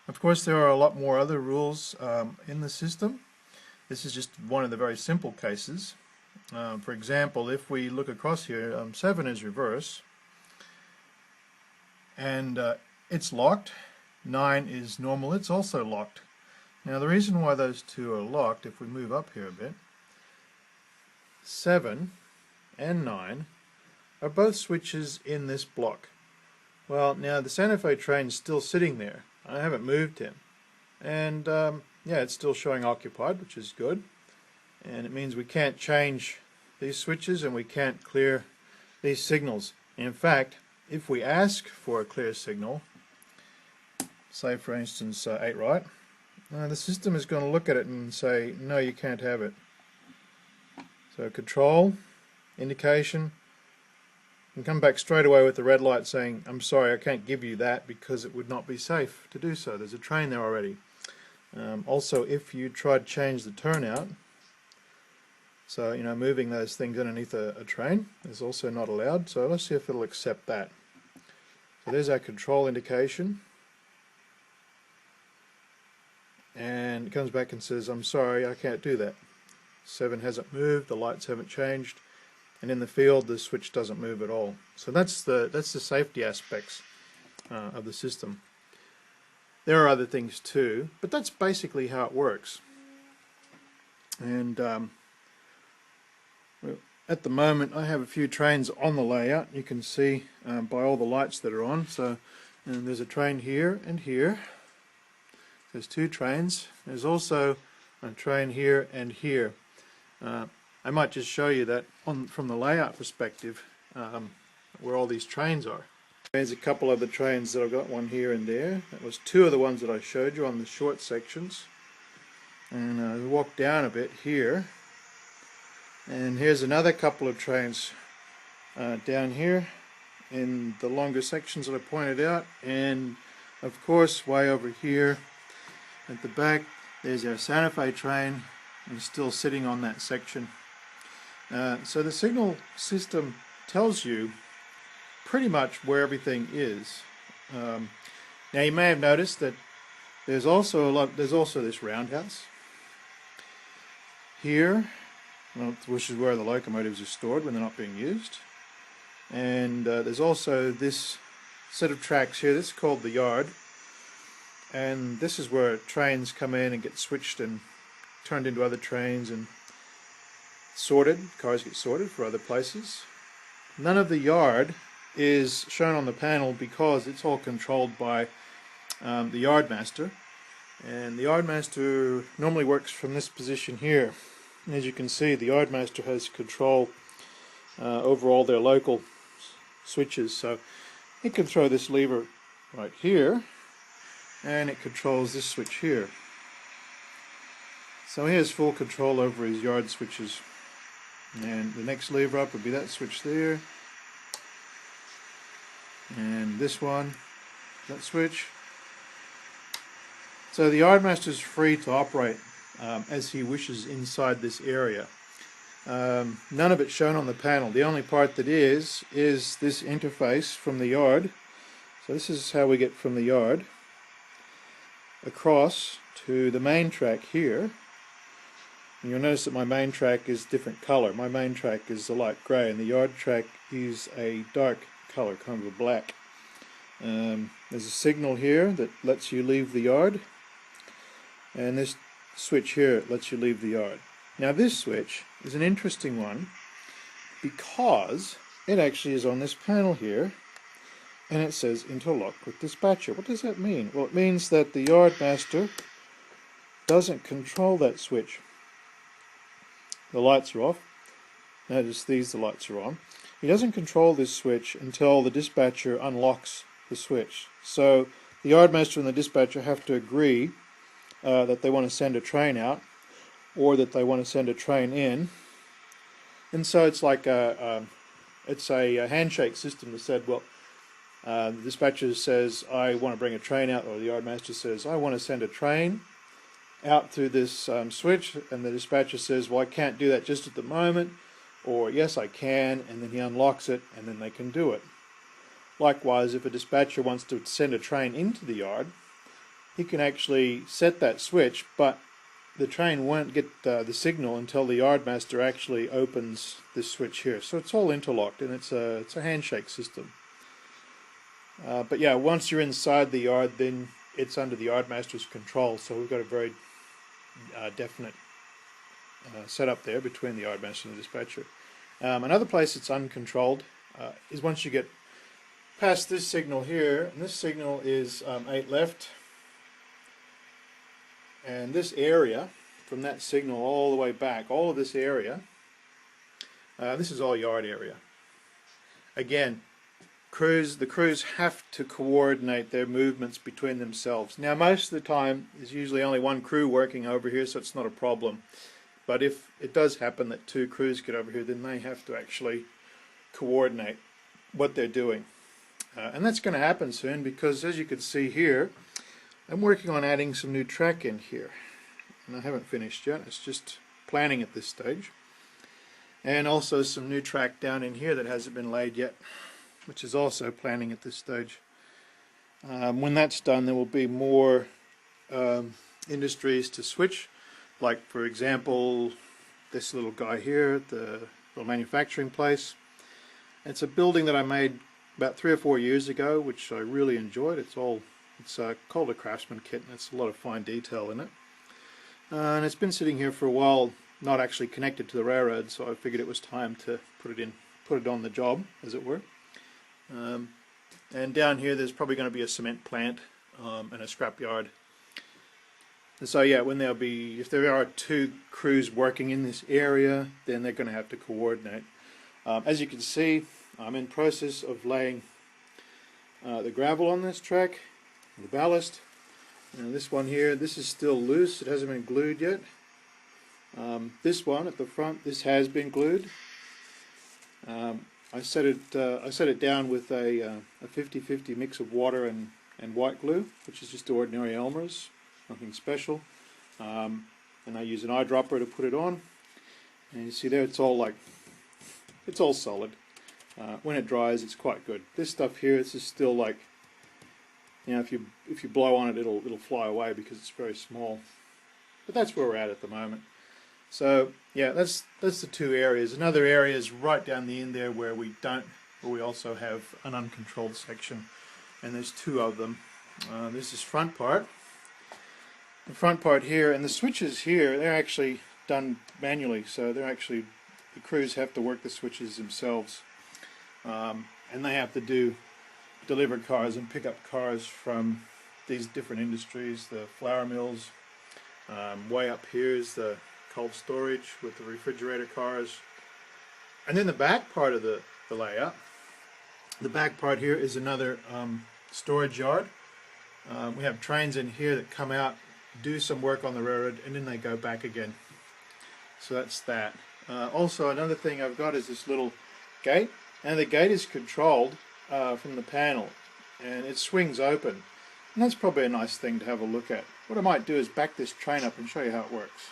Of course, there are a lot more other rules in the system. This is just one of the very simple cases. For example, if we look across here, 7 is reverse, and it's locked. 9 is normal, it's also locked. Now the reason why those two are locked, if we move up here a bit, 7 and 9 are both switches in this block. Well, now the Santa Fe train's still sitting there. I haven't moved him. And yeah, it's still showing occupied, which is good. And it means we can't change these switches and we can't clear these signals. In fact, if we ask for a clear signal, say for instance 8 right, the system is going to look at it and say, no, you can't have it. So control, indication, and come back straight away with the red light saying, I'm sorry, I can't give you that because it would not be safe to do so. There's a train there already. Also, if you try to change the turnout, so moving those things underneath a train is also not allowed. So let's see if it'll accept that. So there's our control indication. And it comes back and says, I'm sorry, I can't do that. 7 hasn't moved, the lights haven't changed, and in the field the switch doesn't move at all. So that's the safety aspects of the system. There are other things too, but that's basically how it works. And at the moment I have a few trains on the layout. You can see by all the lights that are on. So there's a train here and here. There's 2 trains. There's also a train here and here. I might just show you that from the layout perspective where all these trains are. There's a couple of the trains that I've got, one here and there. That was 2 of the ones that I showed you on the short sections. And I walk down a bit here. And here's another couple of trains down here in the longer sections that I pointed out. And of course, way over here at the back, there's our Santa Fe train, and still sitting on that section. So the signal system tells you pretty much where everything is. Now you may have noticed that there's also this roundhouse here, which is where the locomotives are stored when they're not being used. And there's also this set of tracks here. This is called the yard. And this is where trains come in and get switched and turned into other trains and sorted. Cars get sorted for other places. None of the yard is shown on the panel because it's all controlled by the yard master. And the yard master normally works from this position here. And as you can see, the yard master has control over all their local switches. So he can throw this lever right here, and it controls this switch here. So he has full control over his yard switches. And the next lever up would be that switch there. And this one, that switch. So the yardmaster is free to operate as he wishes inside this area. None of it's shown on the panel. The only part that is this interface from the yard. So this is how we get from the yard across to the main track here. And you'll notice that my main track is different color. My main track is a light grey, and the yard track is a dark color, kind of a black. There's a signal here that lets you leave the yard, and this switch here lets you leave the yard. Now this switch is an interesting one because it actually is on this panel here, and it says interlock with dispatcher. What does that mean? Well, it means that the yard master doesn't control that switch. The lights are off. Notice the lights are on. He doesn't control this switch until the dispatcher unlocks the switch. So the yardmaster and the dispatcher have to agree that they want to send a train out, or that they want to send a train in. And so it's like a handshake system that said, well, the dispatcher says, I want to bring a train out, or the yardmaster says, I want to send a train out through this switch, and the dispatcher says, well, I can't do that just at the moment, or yes, I can, and then he unlocks it, and then they can do it. Likewise, if a dispatcher wants to send a train into the yard, he can actually set that switch, but the train won't get the signal until the yardmaster actually opens this switch here. So it's all interlocked, and it's a handshake system. But yeah, once you're inside the yard, then it's under the yardmaster's control. So we've got a very definite setup there between the yardmaster and the dispatcher. Another place it's uncontrolled is once you get past this signal here, and this signal is 8 left, and this area from that signal all the way back, all of this area, this is all yard area. Again, the crews have to coordinate their movements between themselves. Now most of the time there's usually only one crew working over here, so it's not a problem. But if it does happen that 2 crews get over here, then they have to actually coordinate what they're doing. And that's going to happen soon, because as you can see here, I'm working on adding some new track in here. And I haven't finished yet, it's just planning at this stage. And also some new track down in here that hasn't been laid yet, which is also planning at this stage. When that's done, there will be more industries to switch. Like, for example, this little guy here at the little manufacturing place. It's a building that I made about 3 or 4 years ago, which I really enjoyed. It's called a Craftsman kit, and it's a lot of fine detail in it. And it's been sitting here for a while, not actually connected to the railroad, so I figured it was time to put it on the job, as it were. And down here, there's probably going to be a cement plant and a scrap yard. And so yeah, if there are 2 crews working in this area, then they're going to have to coordinate. As you can see, I'm in process of laying the gravel on this track, the ballast. And this one here, this is still loose, it hasn't been glued yet. This one at the front, this has been glued. I set it down with a 50-50 mix of water and white glue, which is just ordinary Elmer's. Nothing special. And I use an eyedropper to put it on. And you see there, it's all solid. When it dries, it's quite good. This stuff here, this is still like, you know, if you blow on it, it'll fly away because it's very small. But that's where we're at the moment. So yeah, that's the 2 areas. Another area is right down the end there where we also have an uncontrolled section, and there's 2 of them. This is front part. The front part here, and the switches here, they're actually done manually, so the crews have to work the switches themselves, and they have to deliver cars and pick up cars from these different industries. The flour mills, way up here is the cold storage with the refrigerator cars, and then the back part of the layout, the back part here is another storage yard. We have trains in here that come out, do some work on the railroad, and then they go back again. So that's that. Also, another thing I've got is this little gate, and the gate is controlled from the panel, and it swings open, and that's probably a nice thing to have a look at. What I might do is back this train up and show you how it works.